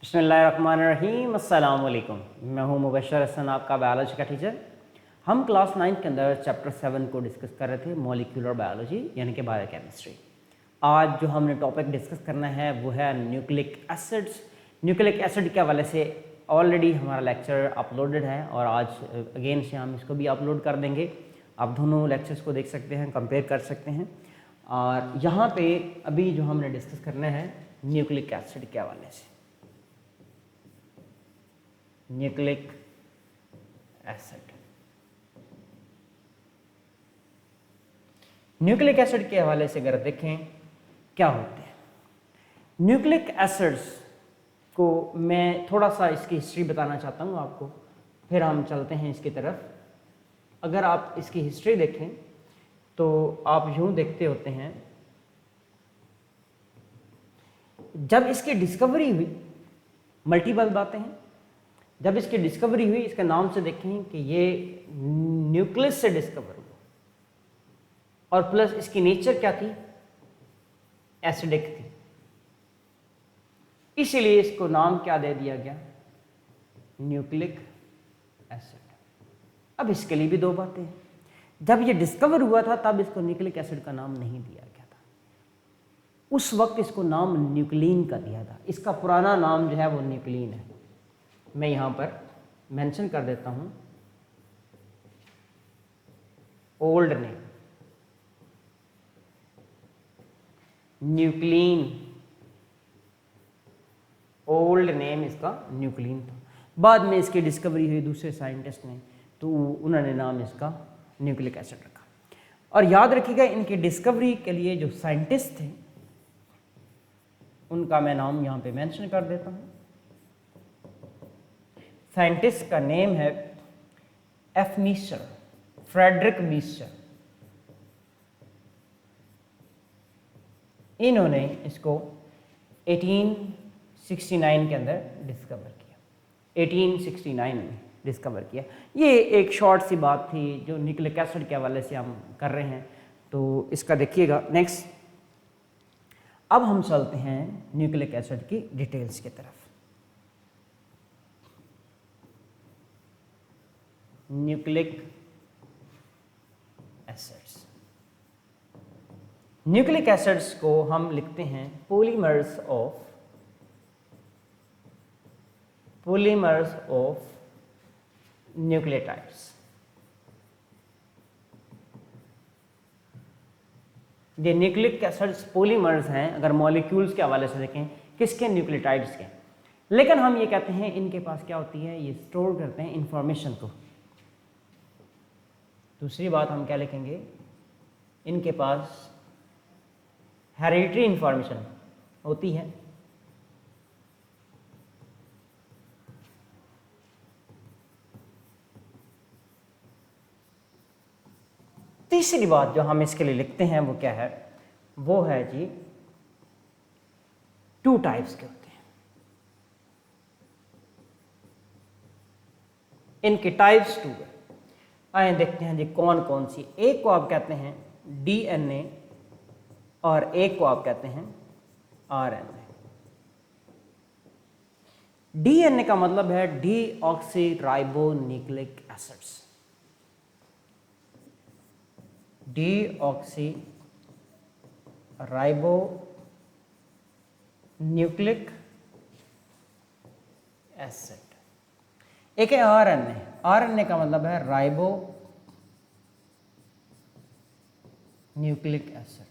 बिस्मिल्लाहिर्रहमानिर्रहीम, अस्सलाम वालेकुम। मैं हूं मुबशर हसन, आपका बायोलॉजी का टीचर। हम क्लास 9 के अंदर चैप्टर 7 को डिस्कस कर रहे थे, मॉलिक्यूलर बायोलॉजी यानी कि बायोकेमिस्ट्री। आज जो हमने टॉपिक डिस्कस करना है वो है न्यूक्लिक एसिड्स। न्यूक्लिक एसिड के हवाले से ऑलरेडी हमारा लेक्चर अपलोडेड है और आज अगेन से हम इसको भी अपलोड कर देंगे। आप दोनों लेक्चर्स को देख सकते हैं, कंपेयर कर सकते हैं। और यहाँ पे अभी जो हमने डिस्कस करना है न्यूक्लिक एसिड के हवाले से, न्यूक्लिक एसिड। न्यूक्लिक एसिड के हवाले से अगर देखें क्या होते हैं न्यूक्लिक एसिड्स को, मैं थोड़ा सा इसकी हिस्ट्री बताना चाहता हूँ आपको, फिर हम चलते हैं इसकी तरफ। अगर आप इसकी हिस्ट्री देखें तो आप यूँ देखते होते हैं, जब इसकी डिस्कवरी हुई, मल्टीपल बातें हैं, जब इसकी डिस्कवरी हुई, इसके नाम से देखें कि ये न्यूक्लियस से डिस्कवर हुआ और प्लस इसकी नेचर क्या थी, एसिडिक थी, इसीलिए इसको नाम क्या दे दिया गया, न्यूक्लिक एसिड। अब इसके लिए भी दो बातें हैं। जब ये डिस्कवर हुआ था तब इसको न्यूक्लिक एसिड का नाम नहीं दिया गया था, उस वक्त इसको नाम न्यूक्लिन का दिया था। इसका पुराना नाम जो है वो न्यूक्लिन है। मैं यहां पर मेंशन कर देता हूं, old name nuclein, old name इसका न्यूक्लिन था। बाद में इसकी डिस्कवरी हुई दूसरे साइंटिस्ट ने, तो उन्होंने नाम इसका न्यूक्लिक एसिड रखा। और याद रखिएगा, इनकी डिस्कवरी के लिए जो साइंटिस्ट थे उनका मैं नाम यहां पे मेंशन कर देता हूं। साइंटिस्ट का नेम है एफ मीसर, फ्रेडरिक मीसर। इन्होंने इसको 1869 के अंदर डिस्कवर किया, 1869 में डिस्कवर किया। ये एक शॉर्ट सी बात थी जो न्यूक्लिक एसिड के हवाले से हम कर रहे हैं, तो इसका देखिएगा। नेक्स्ट, अब हम चलते हैं न्यूक्लिक एसिड की डिटेल्स की तरफ। न्यूक्लिक एसिड्स, न्यूक्लिक एसिड्स को हम लिखते हैं पॉलीमर्स ऑफ न्यूक्लियोटाइड्स। ये न्यूक्लिक एसिड्स पॉलीमर्स हैं, अगर मॉलिक्यूल्स के हवाले से देखें, किसके, न्यूक्लियोटाइड्स के। लेकिन हम ये कहते हैं इनके पास क्या होती है, ये स्टोर करते हैं इंफॉर्मेशन को। दूसरी बात हम क्या लिखेंगे, इनके पास हेरिडिटरी इंफॉर्मेशन होती है। तीसरी बात जो हम इसके लिए लिखते हैं वो क्या है, वो है जी, टू टाइप्स के होते हैं। इनके टाइप्स टू है। आए देखते हैं जी कौन कौन सी। एक को आप कहते हैं डीएनए और एक को आप कहते हैं आरएनए। डीएनए का मतलब है डीऑक्सीराइबोन्यूक्लिक एसिड्स, डीऑक्सीराइबोन्यूक्लिक एसिड। एक है आरएनए, आरएनए का मतलब है ribo nucleic acid.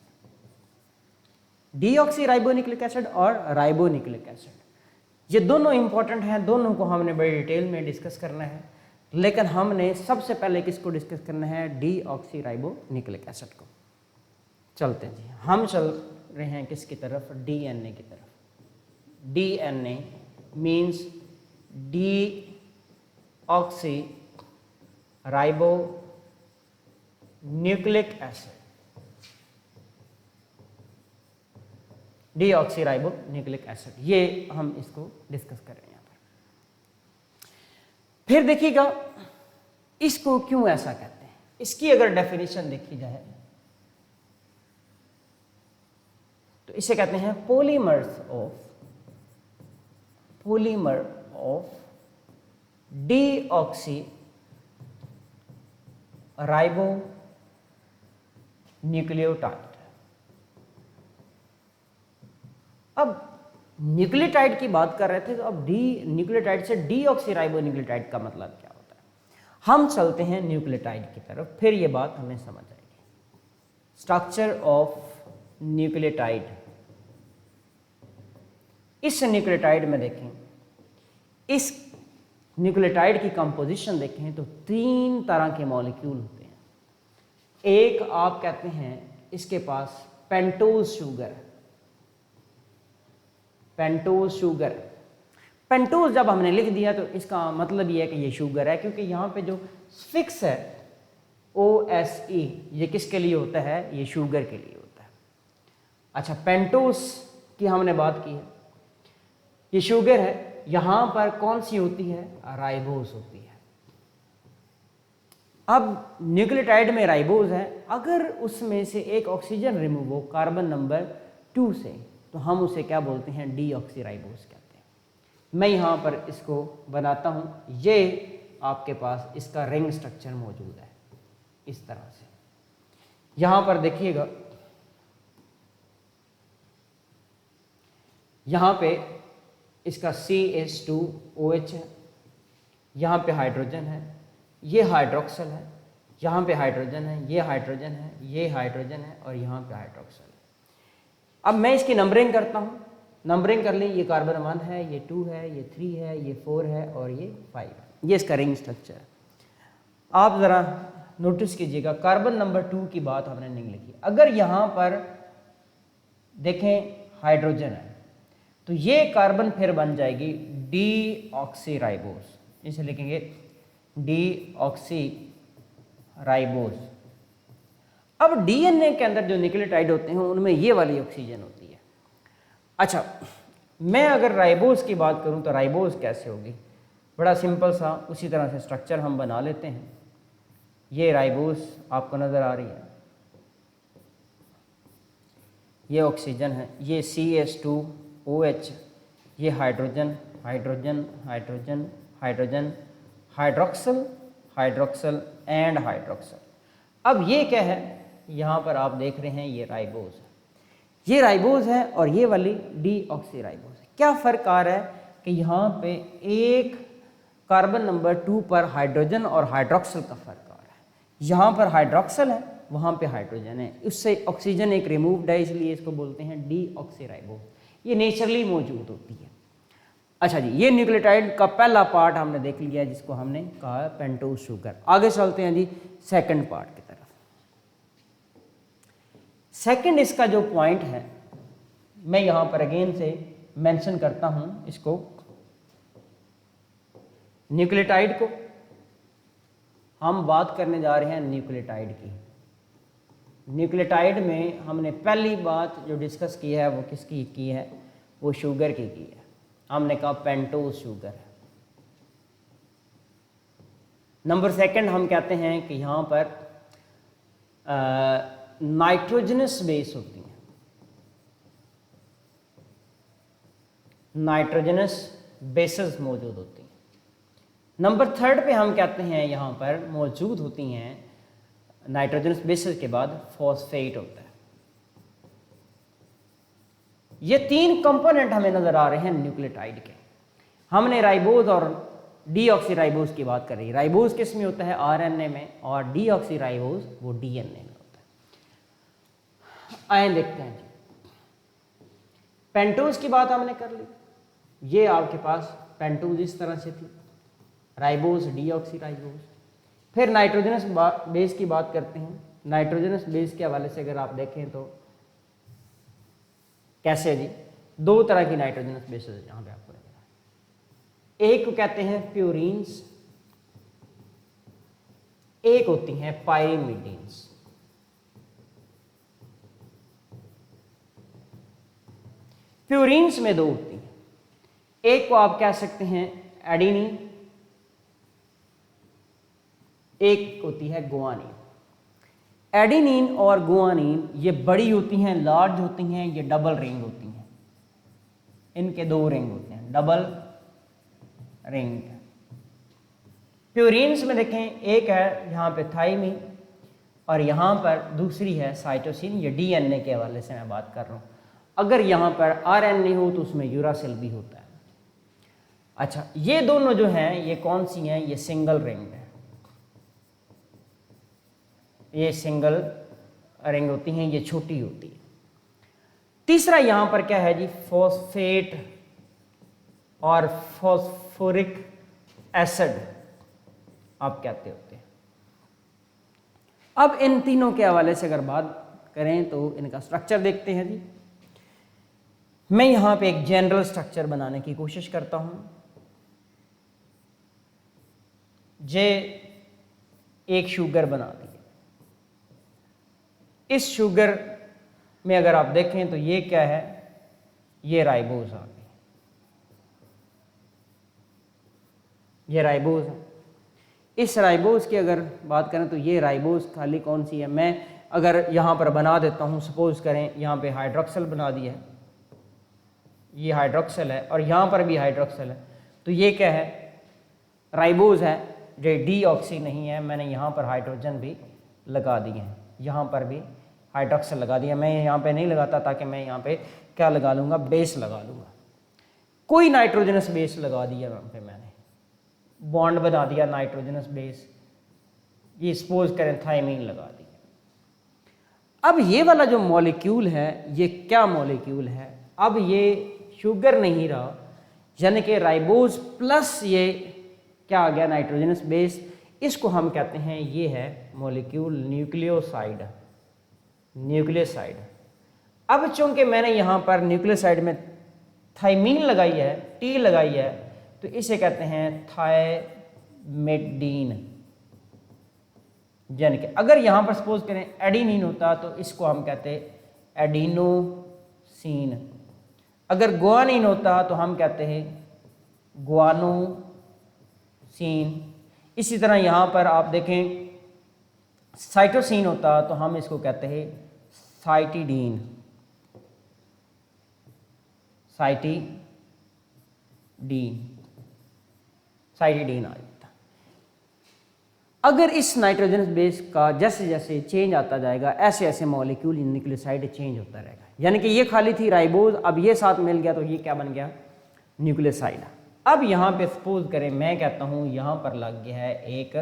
Deoxyribonucleic acid और राइबोन्यूक्लिक एसिड, ये दोनों इंपॉर्टेंट हैं, दोनों को हमने बड़ी डिटेल में डिस्कस करना है। लेकिन हमने सबसे पहले किसको डिस्कस करना है, डीऑक्सीराइबोन्यूक्लिक एसिड को। चलते हैं जी, हम चल रहे हैं किसकी तरफ, डीएनए की तरफ। DNA means deoxyribonucleic acid, deoxyribonucleic acid, ये हम इसको डिस्कस कर रहे हैं यहाँ पर। फिर देखिएगा इसको क्यों ऐसा कहते हैं। इसकी अगर डेफिनेशन देखी जाए तो इसे कहते हैं polymer of deoxyribonucleotide। अब न्यूक्लियोटाइड की बात कर रहे थे, तो अब डी न्यूक्लियोटाइड से डीऑक्सीराइबोन्यूक्लियोटाइड का मतलब क्या होता है। हम चलते हैं न्यूक्लियोटाइड की तरफ, फिर ये बात हमें समझ आएगी। Structure of nucleotide. इस न्यूक्लियोटाइड में देखें, इस न्यूक्लियोटाइड की कंपोजिशन देखें तो 3 तरह के मॉलिक्यूल होते हैं। एक आप कहते हैं इसके पास pentose sugar. Pentose sugar, pentose जब हमने लिख दिया तो इसका मतलब ये है कि ये शुगर है, क्योंकि यहाँ पे जो फिक्स है OSE, ये किसके लिए होता है, ये शुगर के लिए होता है। अच्छा, पेंटोज की हमने बात की है, ये शुगर है, यहाँ पर कौन सी होती है, राइबोज होती है। अब न्यूक्लियोटाइड में राइबोज है, अगर उसमें से एक ऑक्सीजन रिमूव हो कार्बन नंबर 2 से, तो हम उसे क्या बोलते हैं, डीऑक्सीराइबोज कहते हैं। मैं यहाँ पर इसको बनाता हूँ, ये आपके पास इसका रिंग स्ट्रक्चर मौजूद है इस तरह से। यहाँ पर देखिएगा, यहाँ पे इसका CH2OH है, यहाँ पे हाइड्रोजन है, ये हाइड्रोक्सल है, यहाँ पे हाइड्रोजन है, ये हाइड्रोजन है, ये हाइड्रोजन है, और यहाँ पे हाइड्रोक्सल है। अब मैं इसकी नंबरिंग करता हूँ, नंबरिंग कर ली, ये कार्बन 1 है, ये 2 है, ये 3 है, ये 4 है, और ये 5 है। ये इसका रिंग स्ट्रक्चर है। आप ज़रा नोटिस कीजिएगा, कार्बन नंबर 2 की बात हमने नहीं लिखी। अगर यहाँ पर देखें हाइड्रोजन है, तो ये कार्बन फिर बन जाएगी डीऑक्सीराइबोज। इसे लिखेंगे डीऑक्सीराइबोज। अब डीएनए के अंदर जो न्यूक्लियोटाइड होते हैं उनमें ये वाली ऑक्सीजन होती है। अच्छा, मैं अगर राइबोज की बात करूं तो राइबोज कैसे होगी, बड़ा सिंपल सा उसी तरह से स्ट्रक्चर हम बना लेते हैं। ये राइबोज आपको नज़र आ रही है, ये ऑक्सीजन है, ये CH2OH, ये hydrogen, hydrogen, hydrogen, hydrogen, hydroxyl, hydroxyl and hydroxyl. अब ये क्या है, यहाँ पर आप देख रहे हैं ये राइबोज है, ये राइबोज है, और ये वाली डीऑक्सीराइबोज है। क्या फ़र्क आ रहा है कि यहाँ पे एक कार्बन नंबर 2 पर हाइड्रोजन और हाइड्रोक्सल का फ़र्क आ रहा है। यहाँ पर हाइड्रोक्सल है, वहाँ पे हाइड्रोजन है, उससे ऑक्सीजन एक रिमूव्ड है, इसलिए इसको बोलते हैं डीऑक्सीराइबोज। ये नेचुरली मौजूद होती है। अच्छा जी, ये न्यूक्लियोटाइड का पहला पार्ट हमने देख लिया है, जिसको हमने कहा पेंटोज शुगर। आगे चलते हैं जी सेकंड पार्ट की तरफ। सेकंड इसका जो पॉइंट है, मैं यहाँ पर अगेन से मेंशन करता हूँ इसको, न्यूक्लियोटाइड को हम बात करने जा रहे हैं न्यूक्लियोटाइड की। न्यूक्लियोटाइड में हमने पहली बात जो डिस्कस की है वो किसकी की है, वो शुगर की है। हमने कहा पेंटोज शुगर है। नंबर सेकंड हम कहते हैं कि यहाँ पर नाइट्रोजनस बेस होती हैं, नाइट्रोजनस बेसेस मौजूद होती हैं। नंबर थर्ड पे हम कहते हैं यहाँ पर मौजूद होती हैं नाइट्रोजनस बेसेस के बाद फॉस्फेट होता है। ये 3 कंपोनेंट हमें नजर आ रहे हैं न्यूक्लियोटाइड के। हमने राइबोज और डीऑक्सीराइबोज की बात करी। राइबोज किस में होता है, आरएनए में, और डीऑक्सीराइबोज वो डीएनए में होता है। आए देखते हैं जी, पेंटोज की बात हमने कर ली, ये आपके पास पेंटोज इस तरह से थी, राइबोज, डीऑक्सीराइबोज। फिर नाइट्रोजनस बेस की बात करते हैं। नाइट्रोजनस बेस के हवाले से अगर आप देखें तो कैसे जी, 2 तरह की नाइट्रोजनस बेसेस यहाँ पे आपको नजर आए। एक को कहते हैं प्यूरीन्स, एक होती हैं पाइरिमिडीन्स। प्यूरीन्स में 2 होती हैं, एक को आप कह सकते हैं एडेनिन, एक होती है गुआनिन। एडेनिन और गुआनिन ये बड़ी होती हैं, लार्ज होती हैं, ये डबल रिंग होती हैं। इनके 2 रिंग होते हैं, डबल रिंग। प्यूरिन्स में देखें एक है यहाँ पे थाइमिन और यहाँ पर दूसरी है साइटोसिन। ये डीएनए के हवाले से मैं बात कर रहा हूँ। अगर यहाँ पर आरएनए हो तो उसमें यूरासिल भी होता है। अच्छा, ये दोनों जो हैं ये कौन सी हैं? ये सिंगल रिंग है, ये सिंगल रिंग होती हैं, ये छोटी होती है। तीसरा यहाँ पर क्या है जी? फॉस्फेट और फॉस्फोरिक एसिड आप कहते होते हैं। अब इन तीनों के हवाले से अगर बात करें तो इनका स्ट्रक्चर देखते हैं जी। मैं यहाँ पे एक जनरल स्ट्रक्चर बनाने की कोशिश करता हूँ। जे एक शुगर बना दी। इस शुगर में अगर आप देखें तो ये क्या है? ये राइबोज आ गई, ये राइबोज है। इस राइबोज की अगर बात करें तो ये राइबोज खाली कौन सी है? मैं अगर यहाँ पर बना देता हूँ, सपोज करें यहाँ पे हाइड्रोक्सल बना दिया है, ये हाइड्रोक्सल है और यहाँ पर भी हाइड्रोक्सल है, तो ये क्या है? राइबोज है। जो डीऑक्सी नहीं है, मैंने यहाँ पर हाइड्रोजन भी लगा दिए हैं, यहाँ पर भी हाइड्रोक्सल लगा दिया। मैं यहाँ पे नहीं लगाता ताकि मैं यहाँ पे क्या लगा लूँगा? बेस लगा लूँगा। कोई नाइट्रोजनस बेस लगा दिया यहाँ पे, मैंने बॉन्ड बना दिया नाइट्रोजनस बेस। ये सपोज करें थाइमीन लगा दिया। अब ये वाला जो मॉलिक्यूल है ये क्या मॉलिक्यूल है? अब ये शुगर नहीं रहा, यानी कि राइबोज प्लस ये क्या आ गया? Nitrogenous base. इसको हम कहते हैं ये है मॉलिक्यूल न्यूक्लियोसाइड, न्यूक्लियोसाइड। अब चूंकि मैंने यहाँ पर न्यूक्लियोसाइड में थाइमीन लगाई है, टी लगाई है, तो इसे कहते हैं थायमिडीन। यानी कि अगर यहाँ पर सपोज करें एडिनिन होता तो इसको हम कहते एडिनोसिन। अगर गुआनिन होता तो हम कहते हैं गुआनोसिन। इसी तरह यहाँ पर आप देखें साइटोसिन होता तो हम इसको कहते हैं साइटिडीन, साइटिडीन आ जाता। अगर इस नाइट्रोजनस बेस का जैसे जैसे चेंज आता जाएगा ऐसे ऐसे मॉलिक्यूल न्यूक्लियोसाइड चेंज होता रहेगा। यानी कि ये खाली थी राइबोज, अब ये साथ मिल गया तो ये क्या बन गया? न्यूक्लियोसाइड। अब यहाँ पे सपोज करें मैं कहता हूँ यहाँ पर लग गया है एक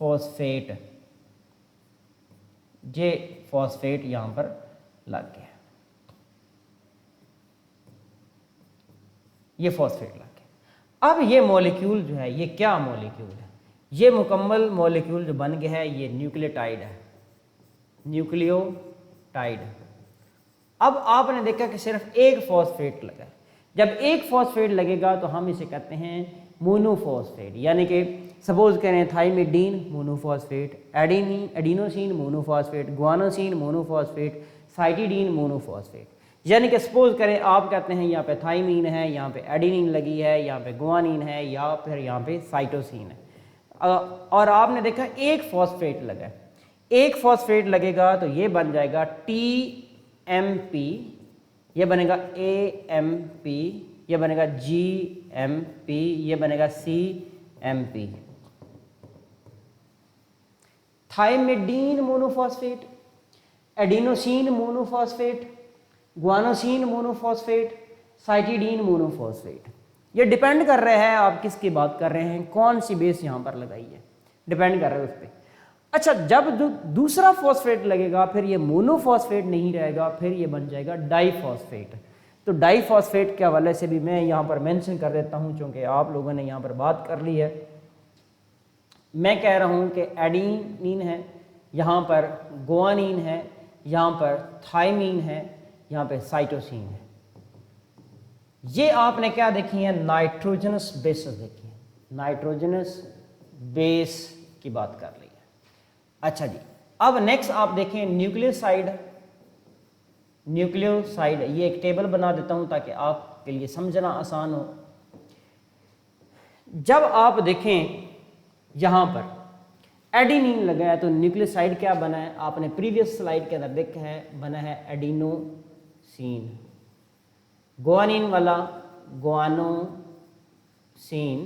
फॉस्फेट, जे फॉस्फेट यहाँ पर लग गया, ये फॉस्फेट लग गया। अब ये मॉलिक्यूल जो है ये क्या मॉलिक्यूल है? ये मुकम्मल मॉलिक्यूल जो बन गया है ये न्यूक्लियोटाइड है, न्यूक्लियोटाइड। अब आपने देखा कि सिर्फ एक फॉस्फेट लगा। जब एक फॉस्फेट लगेगा तो हम इसे कहते हैं मोनोफॉस्फेट। यानी कि सपोज करें thymidine monophosphate, adenosine monophosphate, guanosine monophosphate, cytidine monophosphate. यानी कि सपोज करें आप कहते हैं यहाँ पे थाइमीन है, यहाँ पे एडिनिन लगी है, यहाँ पे गुआनिन है या फिर यहाँ पे साइटोसिन है, और आपने देखा एक फॉस्फेट लगा। एक फॉस्फेट लगेगा तो ये बन जाएगा TMP, ये बनेगा AMP, ये बनेगा GMP, ये बनेगा CMP। Thymidine monophosphate, adenosine monophosphate, guanosine monophosphate, cytidine monophosphate. ये डिपेंड कर रहे हैं आप किसकी बात कर रहे हैं, कौन सी बेस यहाँ पर लगाई है, डिपेंड कर रहा है उस पर। अच्छा, जब दूसरा फॉस्फेट लगेगा फिर ये मोनोफॉस्फेट नहीं रहेगा, फिर ये बन जाएगा डाइफॉस्फेट। तो डाइफॉस्फेट के हवाले से भी मैं यहाँ पर मेंशन कर देता हूँ, चूँकि आप लोगों ने यहाँ पर बात कर ली है। मैं कह रहा हूँ कि एडिनिन है, यहाँ पर गुआनिन है, यहाँ पर थाइमीन है, यहाँ पे साइटोसिन है। ये आपने क्या देखी है? नाइट्रोजनस बेसेस देखी है, नाइट्रोजनस बेस की बात कर ली है। अच्छा जी, अब नेक्स्ट आप देखें न्यूक्लियोसाइड। न्यूक्लियोसाइड ये एक टेबल बना देता हूं ताकि आपके लिए समझना आसान हो। जब आप देखें यहां पर एडिनिन लगा है तो न्यूक्लियोसाइड क्या बना है? आपने प्रीवियस स्लाइड के अंदर देखा है, बना है एडिनोसिन। गुआनिन वाला गुआनोसिन, सीन,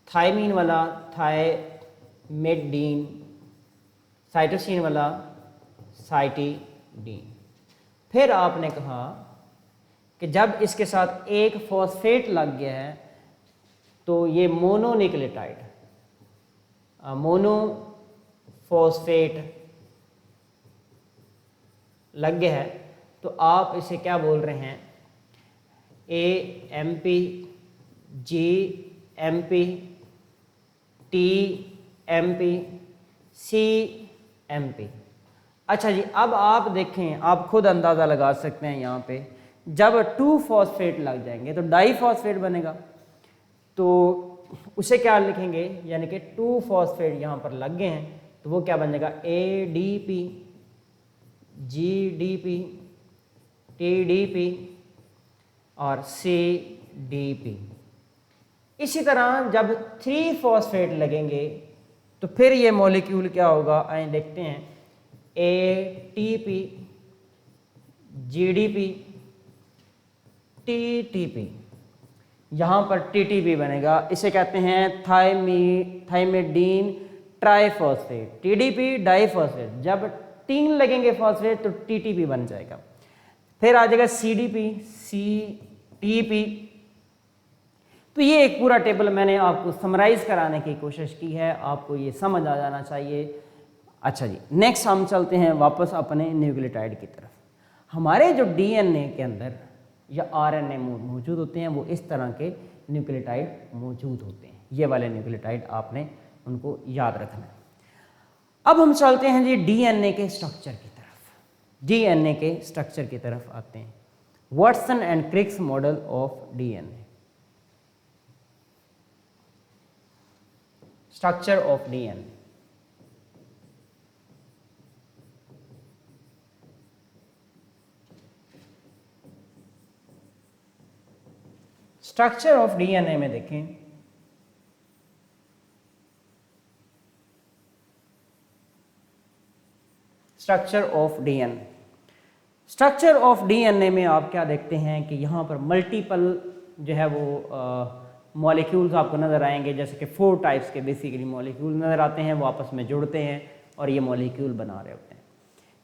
थायमीन वाला थायमिडीन, साइटोसिन वाला साइटिडीन। फिर आपने कहा कि जब इसके साथ एक फॉस्फेट लग गया है तो ये मोनोन्यूक्लियोटाइड, मोनोफॉस्फेट लग गया है तो आप इसे क्या बोल रहे हैं, AMP, GMP, TMP, CMP। अच्छा जी, अब आप देखें, आप खुद अंदाज़ा लगा सकते हैं यहाँ पे, जब 2 फॉस्फेट लग जाएंगे तो डाईफॉस्फेट बनेगा, तो उसे क्या लिखेंगे, यानी कि 2 फॉस्फेट यहाँ पर लग गए हैं तो वो क्या बन जाएगा, ADP, GDP, TDP और CDP। इसी तरह जब 3 फॉस्फेट लगेंगे तो फिर ये मॉलिक्यूल क्या होगा, आइए देखते हैं, ATP, GDP, TTP। यहाँ पर TTP बनेगा, इसे कहते हैं थाइमिडीन ट्राइफॉस्फेट, TDP डाइफॉस्फेट। जब 3 लगेंगे फॉस्फेट तो TTP बन जाएगा। फिर आ जाएगा CDP, CTP। तो ये एक पूरा टेबल मैंने आपको समराइज कराने की कोशिश की है, आपको ये समझ आ जाना चाहिए। अच्छा जी, नेक्स्ट हम चलते हैं वापस अपने न्यूक्लियोटाइड की तरफ। हमारे जो DNA के अंदर या RNA मौजूद होते हैं वो इस तरह के न्यूक्लियोटाइड मौजूद होते हैं। ये वाले न्यूक्लियोटाइड आपने उनको याद रखना है। अब हम चलते हैं जी DNA के स्ट्रक्चर की तरफ। DNA के स्ट्रक्चर की तरफ आते हैं। Watson and Crick's model of DNA, structure of DNA। Structure of DNA में देखें, structure of DNA, structure of DNA में आप क्या देखते हैं कि यहाँ पर मल्टीपल जो है वो मॉलिक्यूल्स आपको नज़र आएंगे, जैसे कि 4 टाइप्स के बेसिकली मॉलिक्यूल नज़र आते हैं, वो आपस में जुड़ते हैं और ये मॉलिक्यूल बना रहे होते हैं।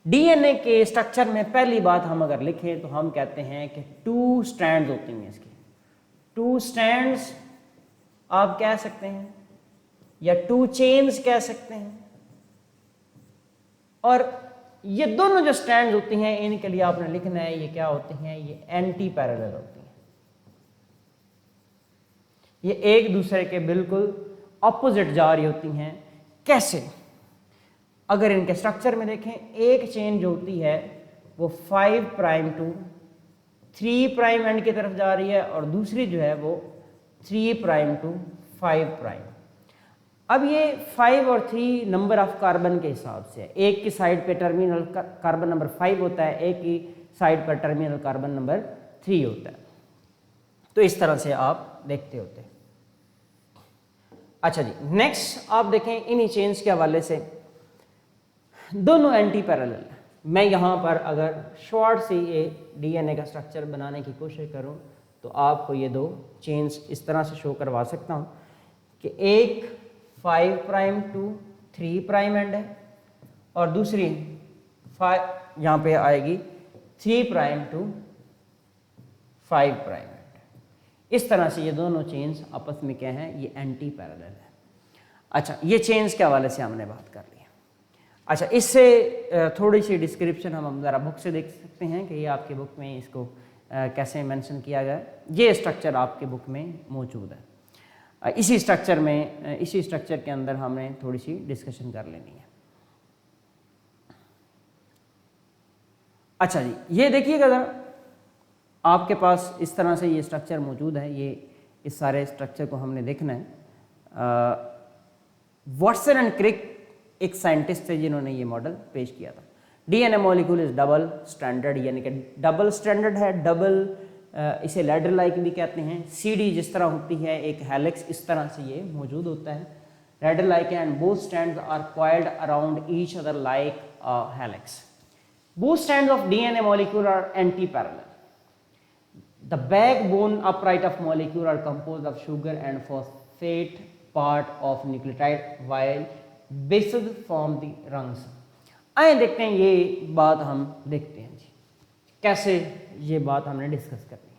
DNA के स्ट्रक्चर में पहली बात हम अगर लिखें तो हम कहते हैं कि 2 स्ट्रैंड्स होती हैं इसकी, 2 स्ट्रैंड्स आप कह सकते हैं या 2 चेन्स कह सकते हैं। और ये दोनों जो स्ट्रैंड्स होती हैं इनके लिए आपने लिखना है ये क्या होती हैं, ये एंटी पैरेलल होती हैं। ये एक दूसरे के बिल्कुल ऑपोजिट जा रही होती हैं। कैसे? अगर इनके स्ट्रक्चर में देखें, एक चेन जो होती है वो 5 प्राइम टू 3 प्राइम एंड की तरफ जा रही है और दूसरी जो है वो 3 प्राइम टू 5 प्राइम। अब ये 5 और 3 नंबर ऑफ कार्बन के हिसाब से है। एक की साइड पे टर्मिनल कार्बन नंबर 5 होता है, एक की साइड पर टर्मिनल कार्बन नंबर 3 होता है। तो इस तरह से आप देखते होते हैं। अच्छा जी, नेक्स्ट आप देखें इन्हीं चेन्स के हवाले से दोनों एंटी पैरेलल। मैं यहाँ पर अगर शॉर्ट से ये DNA का स्ट्रक्चर बनाने की कोशिश करूँ तो आपको ये 2 चेन्स इस तरह से शो करवा सकता हूँ कि एक 5 प्राइम टू 3 प्राइम एंड है और दूसरी 5 यहाँ पे आएगी 3 प्राइम टू 5 प्राइम एंड। इस तरह से ये दोनों चेन्स आपस में क्या हैं, ये एंटी पैरेलल है। अच्छा, ये चेन्स के हवाले से हमने बात कर ली। अच्छा, इससे थोड़ी सी डिस्क्रिप्शन हम ज़रा बुक से देख सकते हैं कि ये आपकी बुक में इसको कैसे मेंशन किया गया है। ये स्ट्रक्चर आपके बुक में मौजूद है। इसी स्ट्रक्चर के अंदर हमने थोड़ी सी डिस्कशन कर लेनी है। अच्छा जी, ये देखिएगा ज़रा, आपके पास इस तरह से ये स्ट्रक्चर मौजूद है। ये इस सारे स्ट्रक्चर को हमने देखना है। वाटसन एंड क्रिक एक साइंटिस्ट थे जिन्होंने ये मॉडल पेश किया था। DNA molecule is double standard, यानी कि डबल स्टैंडर्ड है, डबल इसे लैडर लाइक भी कहते हैं। CD जिस तरह होती है एक हेलिक्स, इस तरह से ये मौजूद होता है, ladder like, and both strands are coiled around each other like a helix. Both strands of DNA molecule are antiparallel. The backbone upright of molecule are compose of sugar and phosphate part of nucleotide while bases form the rungs. आए देखते हैं ये बात हम देखते हैं जी, कैसे ये बात हमने डिस्कस करनी है।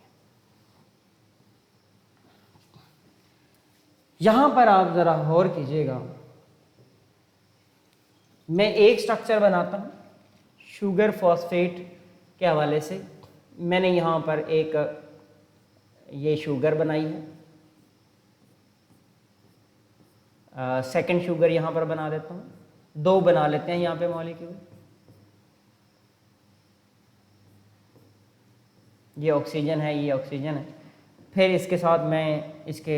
यहां पर आप जरा गौर कीजिएगा, मैं एक स्ट्रक्चर बनाता हूं शुगर फॉस्फेट के हवाले से। मैंने यहां पर एक ये शुगर बनाई है, सेकंड शुगर यहां पर बना देता हूं, दो बना लेते हैं यहां पे मॉलिक्यूल। ये ऑक्सीजन है, ये ऑक्सीजन है। फिर इसके साथ मैं इसके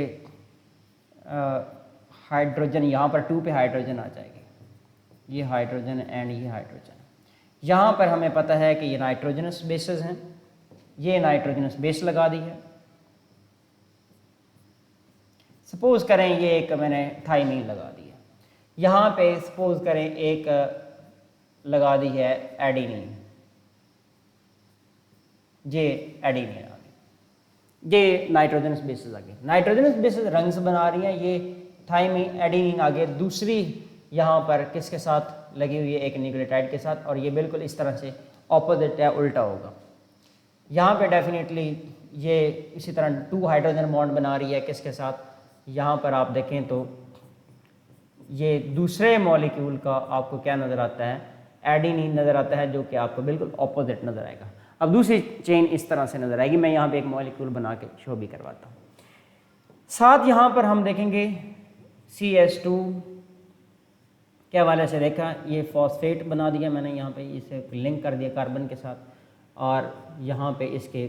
हाइड्रोजन, यहाँ पर 2 पे हाइड्रोजन आ जाएगी, ये हाइड्रोजन एंड ये हाइड्रोजन। यहाँ पर हमें पता है कि ये नाइट्रोजनस बेसेस हैं, ये नाइट्रोजनस बेस लगा दी है। सपोज करें ये एक मैंने थाइमीन लगा दी है, यहाँ पे सपोज करें एक लगा दी है एडिनिन, ये एडिनिन आ गई, ये नाइट्रोजनस बेसेस आ गई। नाइट्रोजनस बेसेस रंग्स बना रही हैं, ये थाइमीन एडिनिन आगे दूसरी यहाँ पर किसके साथ लगी हुई है, एक न्यूक्लियोटाइड के साथ, और ये बिल्कुल इस तरह से ऑपोजिट या उल्टा होगा। यहाँ पे डेफिनेटली ये इसी तरह 2 हाइड्रोजन बॉन्ड बना रही है किसके साथ, यहाँ पर आप देखें तो ये दूसरे मॉलिक्यूल का आपको क्या नज़र आता है, एडिनिन नज़र आता है, जो कि आपको बिल्कुल ऑपोजिट नज़र आएगा। अब दूसरी चेन इस तरह से नज़र आएगी। मैं यहाँ पे एक मॉलिक्यूल बना के शो भी करवाता हूँ। साथ यहाँ पर हम देखेंगे CH2 के हवाले से देखा, ये फॉस्फेट बना दिया मैंने, यहाँ पे इसे लिंक कर दिया कार्बन के साथ, और यहाँ पे इसके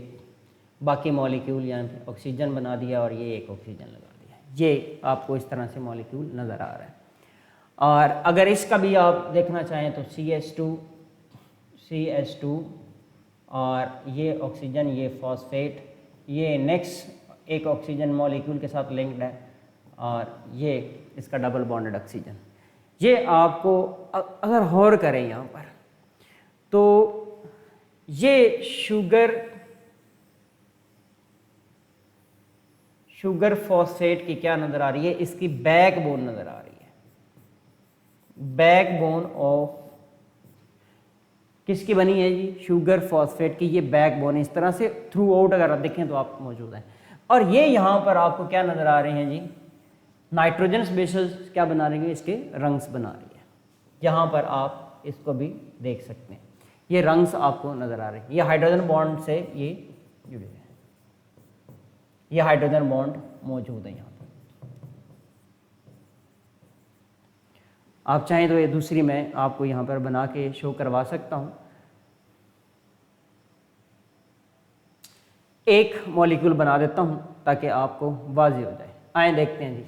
बाकी मॉलिक्यूल यहाँ पे ऑक्सीजन बना दिया, और ये एक ऑक्सीजन लगा दिया। ये आपको इस तरह से मॉलिक्यूल नज़र आ रहा है। और अगर इसका भी आप देखना चाहें तो CH2 और ये ऑक्सीजन, ये फॉस्फेट, ये नेक्स्ट एक ऑक्सीजन मॉलिक्यूल के साथ लिंक्ड है, और ये इसका डबल बॉन्डेड ऑक्सीजन। ये आपको अगर गौर करें यहाँ पर तो ये शुगर फॉस्फेट की क्या नज़र आ रही है, इसकी बैकबोन नज़र आ रही है। बैकबोन ऑफ किसकी बनी है जी, शुगर फॉस्फेट की। ये बैकबोन इस तरह से थ्रू आउट अगर आप देखें तो आप मौजूद है। और ये यहाँ पर आपको क्या नज़र आ रहे हैं जी, नाइट्रोजनस बेसेस क्या बना रही है, इसके रंग्स बना रही है। यहाँ पर आप इसको भी देख सकते हैं, ये रंग्स आपको नज़र आ रहे हैं। ये हाइड्रोजन बॉन्ड से ये जुड़े हैं, ये हाइड्रोजन बॉन्ड मौजूद है यहाँ पर। आप चाहें तो ये दूसरी मैं आपको यहाँ पर बना के शो करवा सकता हूँ। एक मॉलिक्यूल बना देता हूँ ताकि आपको वाज़ेह हो जाए। आए देखते हैं जी,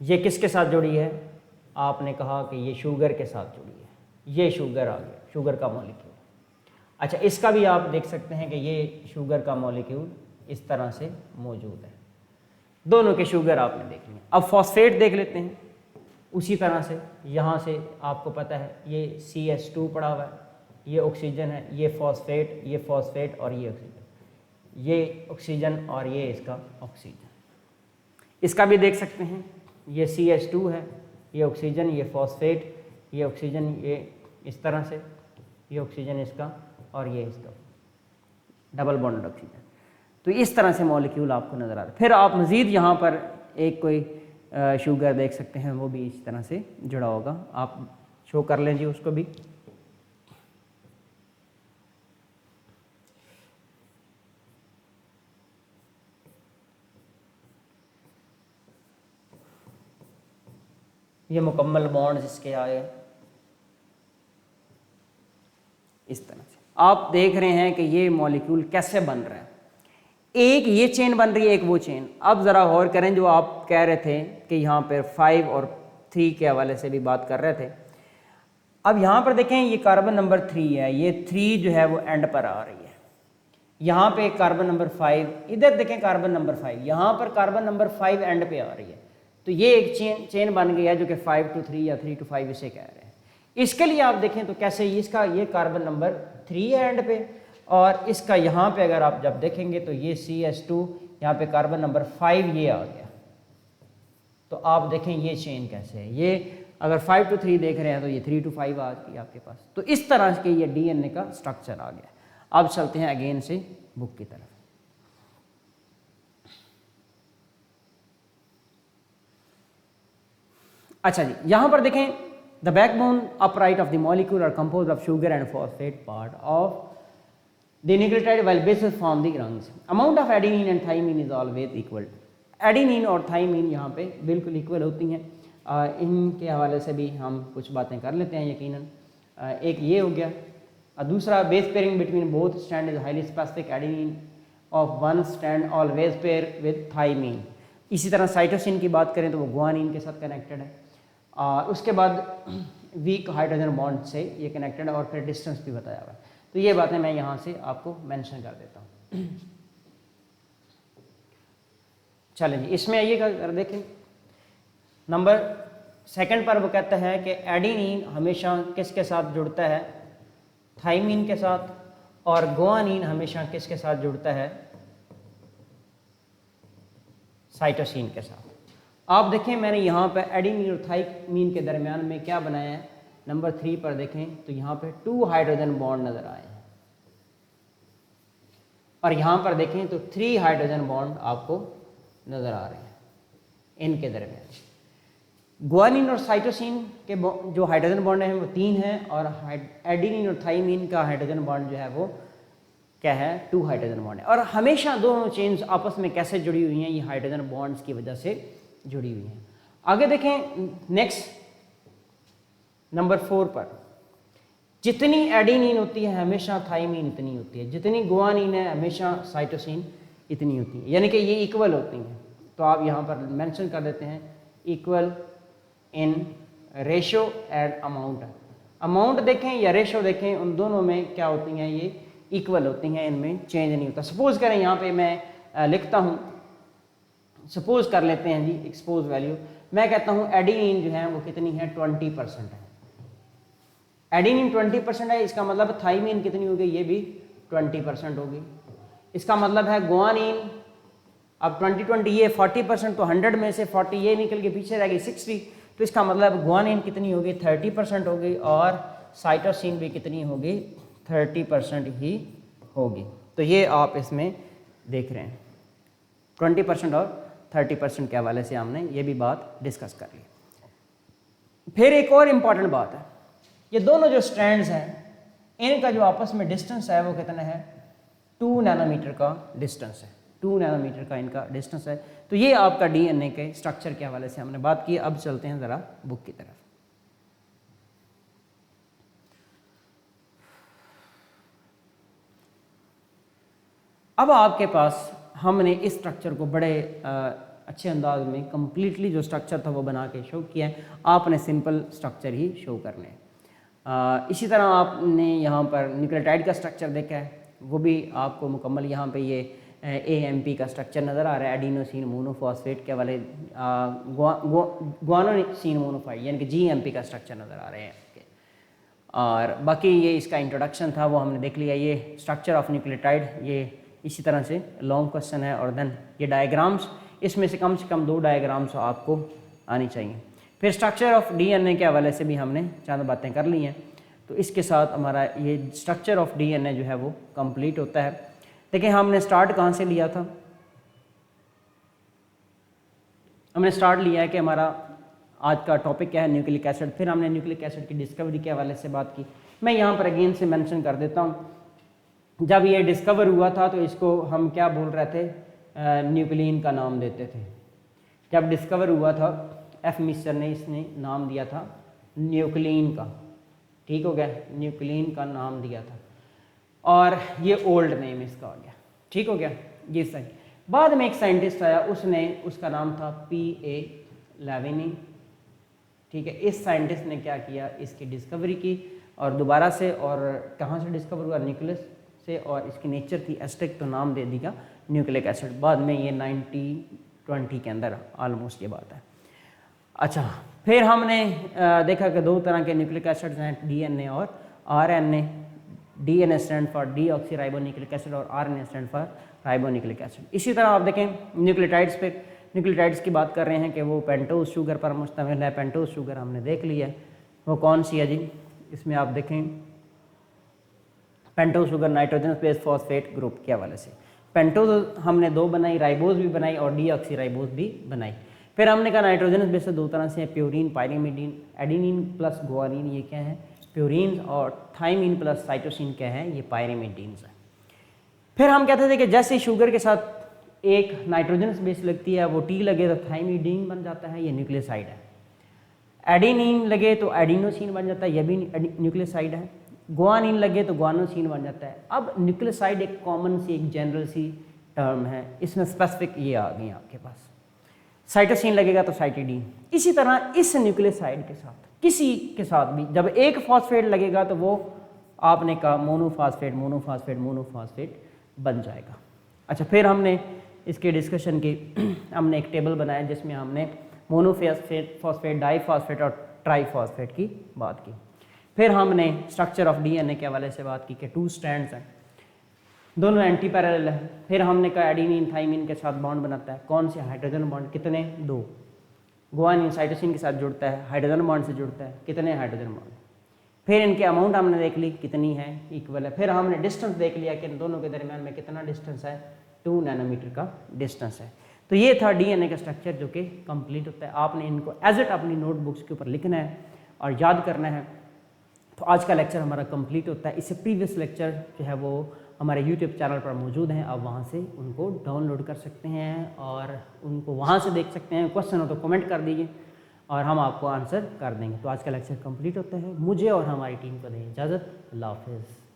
ये किसके साथ जुड़ी है, आपने कहा कि ये शुगर के साथ जुड़ी है। ये शुगर आ गया, शुगर का मॉलिक्यूल। अच्छा, इसका भी आप देख सकते हैं कि ये शुगर का मॉलिक्यूल इस तरह से मौजूद है। दोनों के शुगर आपने देख लिए। अब फॉस्फेट देख लेते हैं उसी तरह से। यहाँ से आपको पता है ये CH2 पड़ा हुआ है, ये ऑक्सीजन है, ये फॉस्फेट और ये ऑक्सीजन, ये ऑक्सीजन और ये इसका ऑक्सीजन। इसका भी देख सकते हैं, ये CH2 है, ये ऑक्सीजन, ये फॉस्फेट, ये ऑक्सीजन, ये इस तरह से, ये ऑक्सीजन इसका और ये इसका डबल बॉन्डेड ऑक्सीजन। तो इस तरह से मॉलिक्यूल आपको नज़र आ रहा है। फिर आप मज़ीद यहाँ पर एक कोई शुगर देख सकते हैं, वो भी इस तरह से जुड़ा होगा। आप शो कर लें जी उसको भी। ये मुकम्मल बॉन्ड्स इसके आए इस तरह से। आप देख रहे हैं कि ये मॉलिक्यूल कैसे बन रहा है। एक ये चेन बन रही है, एक वो चेन। अब ज़रा गौर करें, जो आप कह रहे थे कि यहाँ पर 5 और 3 के हवाले से भी बात कर रहे थे। अब यहाँ पर देखें, ये कार्बन नंबर 3 है, ये 3 जो है वो एंड पर आ रही है। यहाँ पे कार्बन नंबर 5, इधर देखें कार्बन नंबर 5, यहाँ पर कार्बन नंबर 5 एंड पे आ रही है। तो ये एक चेन बन गई है जो कि 5 to 3 या 3 to 5 इसे कह रहे हैं। इसके लिए आप देखें तो कैसे इसका ये कार्बन नंबर 3 है एंड पे, और इसका यहाँ पे अगर आप जब देखेंगे तो ये CH2 यहाँ पे कार्बन नंबर 5 ये आ गया। तो आप देखें ये चेन कैसे है, ये अगर 5 to 3 देख रहे हैं तो ये 3 to 5 आ गई आपके पास। तो इस तरह के ये DNA का स्ट्रक्चर आ गया। अब चलते हैं अगेन से बुक की तरफ। अच्छा जी, यहाँ पर देखें the backbone upright of the molecule are compose of sugar and phosphate part of the nucleotide while bases form the rungs. Amount of adenine and thymine is always equal. Adenine और thymine यहाँ पे बिल्कुल equal होती हैं। इनके हवाले से भी हम कुछ बातें कर लेते हैं यकीनन। एक ये हो गया, दूसरा base pairing between both stand is highly specific. Adenine of one stand always pair with thymine. इसी तरह साइटोसिन की बात करें तो वो गुआनिन के साथ कनेक्टेड है। उसके बाद वीक हाइड्रोजन बॉन्ड से ये कनेक्टेड है और फिर डिस्टेंस भी बताया हुआ है। तो ये बातें मैं यहाँ से आपको मेंशन कर देता हूँ। चलें जी, इसमें आइएगा अगर देखें नंबर 2 पर वो कहता है कि एडेनिन हमेशा किसके साथ जुड़ता है, थाइमिन के साथ, और गुआनिन हमेशा किसके साथ जुड़ता है, साइटोसिन के साथ। आप देखें मैंने यहाँ पर एडेनिन और थाइमिन के दरमियान में क्या बनाया है, नंबर 3 पर देखें तो यहाँ पे 2 हाइड्रोजन बॉन्ड नज़र आए हैं, और यहाँ पर देखें तो 3 हाइड्रोजन बॉन्ड आपको नज़र आ रहे हैं इनके दरमियान। गुआनिन और साइटोसिन के जो हाइड्रोजन बॉन्ड हैं वो 3 हैं, और एडेनिन और थाइमिन का हाइड्रोजन बॉन्ड जो है वो क्या है, 2 हाइड्रोजन बॉन्ड है। और हमेशा दोनों चेन्स आपस में कैसे जुड़ी हुई हैं, ये हाइड्रोजन बॉन्ड्स की वजह से जुड़ी हुई हैं। आगे देखें नेक्स्ट नंबर 4 पर, जितनी एडेनिन होती है हमेशा थाइमिन इतनी होती है, जितनी गुआनिन है हमेशा साइटोसिन इतनी होती है, यानी कि ये इक्वल होती हैं। तो आप यहाँ पर मेंशन कर देते हैं equal in ratio and amount. Amount देखें या रेशो देखें, उन दोनों में क्या होती हैं, ये इक्वल होती हैं, इनमें चेंज नहीं होता। सपोज करें यहाँ पे मैं लिखता हूँ, सपोज कर लेते हैं जी एक्सपोज वैल्यू, मैं कहता हूँ एडेनिन जो है वो कितनी है, 20% है। एडेनिन 20% है, इसका मतलब थाइमिन कितनी होगी, ये भी 20% होगी। इसका मतलब है गुआनिन, अब 20 ये 40%, तो 100 में से 40 ये निकल के पीछे रह गई 60, तो इसका मतलब गुआनिन कितनी होगी, 30% होगी, और साइटोसिन भी कितनी होगी, 30% ही होगी। तो ये आप इसमें देख रहे हैं 20% और 30% के हवाले से हमने ये भी बात डिस्कस कर ली। फिर एक और इम्पॉर्टेंट बात है, ये दोनों जो स्ट्रैंड्स हैं इनका जो आपस में डिस्टेंस है वो कितना है, 2 नैनोमीटर का डिस्टेंस है, 2 नैनोमीटर का इनका डिस्टेंस है। तो ये आपका डीएनए के स्ट्रक्चर के हवाले से हमने बात की। अब चलते हैं ज़रा बुक की तरफ। अब आपके पास हमने इस स्ट्रक्चर को बड़े अच्छे अंदाज में कंप्लीटली जो स्ट्रक्चर था वो बना के शो किया है। आपने सिंपल स्ट्रक्चर ही शो करने हैं। इसी तरह आपने यहाँ पर न्यूक्लियोटाइड का स्ट्रक्चर देखा है, वो भी आपको मुकम्मल यहाँ पे ये AMP का स्ट्रक्चर नज़र आ रहा है, एडिनोसिन मोनोफॉस्फेट के वाले गुआनोसिन मोनोफाइड यानी कि GMP का स्ट्रक्चर नज़र आ रहे हैं आपके। और बाकी ये इसका इंट्रोडक्शन था वो हमने देख लिया। ये स्ट्रक्चर ऑफ न्यूक्लियोटाइड ये इसी तरह से लॉन्ग क्वेश्चन है, और देन ये डायग्राम्स, इसमें से कम 2 डायग्राम्स आपको आनी चाहिए। फिर स्ट्रक्चर ऑफ DNA के हवाले से भी हमने चंद बातें कर ली हैं। तो इसके साथ हमारा ये स्ट्रक्चर ऑफ DNA जो है वो कंप्लीट होता है। देखिए हमने स्टार्ट कहाँ से लिया था, हमने स्टार्ट लिया है कि हमारा आज का टॉपिक क्या है, न्यूक्लिक एसिड। फिर हमने न्यूक्लिक एसिड की डिस्कवरी के हवाले से बात की। मैं यहाँ पर अगेन से मेंशन कर देता हूँ, जब ये डिस्कवर हुआ था तो इसको हम क्या बोल रहे थे, न्यूक्लियन का नाम देते थे। जब डिस्कवर हुआ था F मिस्टर ने इसने नाम दिया था न्यूक्लियन का, ठीक हो गया, न्यूक्लियन का नाम दिया था, और ये ओल्ड नेम इसका हो गया, ठीक हो गया, ये सही। बाद में एक साइंटिस्ट आया, उसने उसका नाम था P.A. लेविनी, ठीक है। इस साइंटिस्ट ने क्या किया, इसकी डिस्कवरी की और दोबारा से, और कहाँ से डिस्कवर हुआ, न्यूक्लियस से, और इसकी नेचर थी एसिडिक, तो नाम दे दिया न्यूक्लिक एसिड। बाद में ये 1920 के अंदर ऑलमोस्ट ये बात है। अच्छा, फिर हमने देखा कि 2 तरह के न्यूक्लिक एसिड्स हैं, DNA और RNA। DNA stand for deoxyribonucleic acid और RNA stand for ribonucleic acid. इसी तरह आप देखें न्यूक्लियोटाइड्स पे, न्यूक्लियोटाइड्स की बात कर रहे हैं कि वो पेंटोज शुगर पर मुश्तमिल है। पेंटोज शुगर हमने देख लिया है, वो कौन सी है जी, इसमें आप देखें pentose sugar nitrogen base phosphate group के हवाले से। पेंटोज हमने 2 बनाई, राइबोज भी बनाई और डीऑक्सीराइबोज भी बनाई। फिर हमने कहा नाइट्रोजन बेस से 2 तरह से है, purine pyrimidine. Adenine plus guanine ये क्या है, प्यूरीन, और थाइमिन प्लस साइटोसिन क्या है, ये पायरीमिडीन्स है। फिर हम कहते थे कि जैसे शुगर के साथ एक नाइट्रोजन बेस लगती है, वो टी लगे तो थाइमिडीन बन जाता है, ये न्यूक्लियोसाइड है। एडिनिन लगे तो एडिनोसिन बन जाता है, यह भी न्यूक्लियोसाइड है। गुआनिन लगे तो गुआनोसिन बन जाता है। अब न्यूक्लियोसाइड एक कॉमन सी, एक जनरल सी टर्म है, इसमें स्पेसिफिक ये आ गई आपके पास। साइटोसिन लगेगा तो साइटिडीन। इसी तरह इस न्यूक्लियोसाइड के साथ किसी के साथ भी जब एक फॉस्फेट लगेगा तो वो आपने कहा मोनोफॉस्फेट मोनोफॉस्फेट मोनोफॉस्फेट बन जाएगा। अच्छा, फिर हमने इसके डिस्कशन की हमने एक टेबल बनाया जिसमें हमने मोनोफॉस्फेट, फॉस्फेट, डाईफॉस्फेट और ट्राईफॉस्फेट की बात की। फिर हमने स्ट्रक्चर ऑफ DNA के हवाले से बात की कि 2 स्ट्रैंड्स हैं, दोनों एंटी पैरेलल है। फिर हमने कहा एडिनिन थाइमिन के साथ बॉन्ड बनाता है, कौन से, हाइड्रोजन बॉन्ड, कितने, 2। गुआनिन साइटोसिन के साथ जुड़ता है, हाइड्रोजन बॉन्ड से जुड़ता है, कितने हाइड्रोजन बॉन्ड। फिर इनके अमाउंट हमने देख ली कितनी है, इक्वल है। फिर हमने डिस्टेंस देख लिया कि इन दोनों के दरमियान में कितना डिस्टेंस है, 2 नैनोमीटर का डिस्टेंस है। तो ये था DNA का स्ट्रक्चर जो कि कंप्लीट होता है। आपने इनको एज इट अपनी नोटबुक्स के ऊपर लिखना है और याद करना है। तो आज का लेक्चर हमारा कंप्लीट होता है। इससे प्रीवियस लेक्चर जो है वो हमारे यूट्यूब चैनल पर मौजूद हैं, आप वहाँ से उनको डाउनलोड कर सकते हैं और उनको वहाँ से देख सकते हैं। क्वेश्चन हो तो कमेंट कर दीजिए और हम आपको आंसर कर देंगे। तो आज का लेक्चर कंप्लीट होता है। मुझे और हमारी टीम को दें इजाज़त। अल्लाह हाफ़िज़।